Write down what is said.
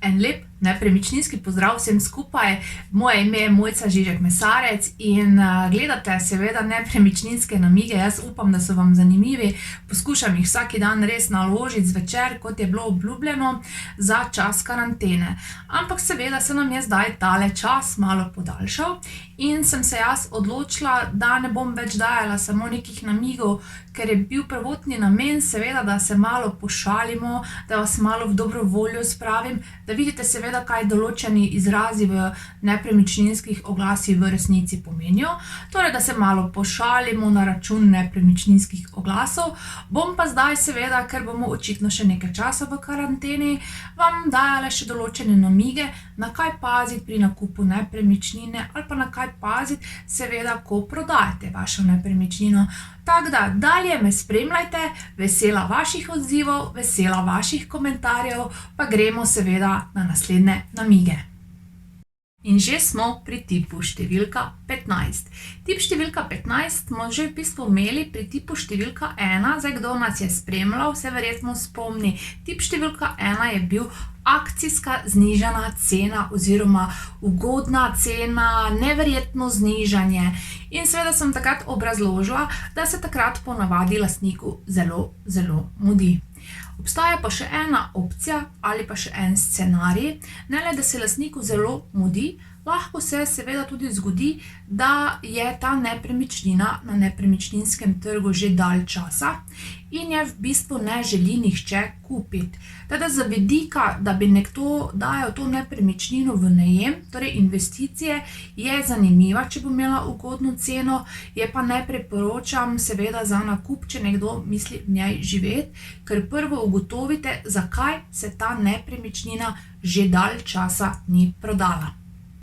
En lep nepremičninski pozdrav vsem skupaj. Moje ime je Mojca Žižek Mesarec in gledate seveda nepremičninske namige. Jaz upam, da so vam zanimivi. Poskušam jih vsak dan res naložiti zvečer, kot je bilo obljubljeno, za čas karantene. Ampak seveda se nam je zdaj tale čas malo podaljšal in sem se jaz odločila, da ne bom več dajala samo nekih namigov, ker je bil prvotni namen seveda, da se malo pošalimo, da vas malo v dobro voljo spravim, da vidite seveda, kaj določeni izrazi v nepremičninskih oglasih v resnici pomenijo. Torej, da se malo pošalimo na račun nepremičninskih oglasov. Bom pa zdaj seveda, ker bomo očitno še nekaj časa v karanteni, vam dajala še določene namige, na kaj paziti pri nakupu nepremičnine ali pa na kaj paziti seveda, ko prodajate vašo nepremičnino. Tako da, dalje me spremljajte, vesela vaših odzivov, vesela vaših komentarjev, pa gremo seveda na naslednje namige. In že smo pri tipu številka 15. Tip številka 15 smo že v bistvu imeli pri tipu številka 1. Zdaj, kdo nas je spremljal, se verjetno spomni. Tip številka 1 je bil akcijska znižana cena oziroma ugodna cena, neverjetno znižanje. In seveda sem takrat obrazložila, da se takrat ponavadi lastniku zelo, zelo mudi. Obstaja pa še ena opcija ali pa še en scenarij, ne le, da se lastniku zelo mudi, lahko se seveda tudi zgodi, da je ta nepremičnina na nepremičninskem trgu že dalj časa in je v bistvu ne želi nihče kupiti. Teda z vidika, da bi nekdo dajal to nepremičnino v najem, torej investicije, je zanimiva, če bo imela ugodno ceno, je pa ne priporočam seveda za nakup, če nekdo misli v njej živeti, ker prvo ugotovite, zakaj se ta nepremičnina že dalj časa ni prodala.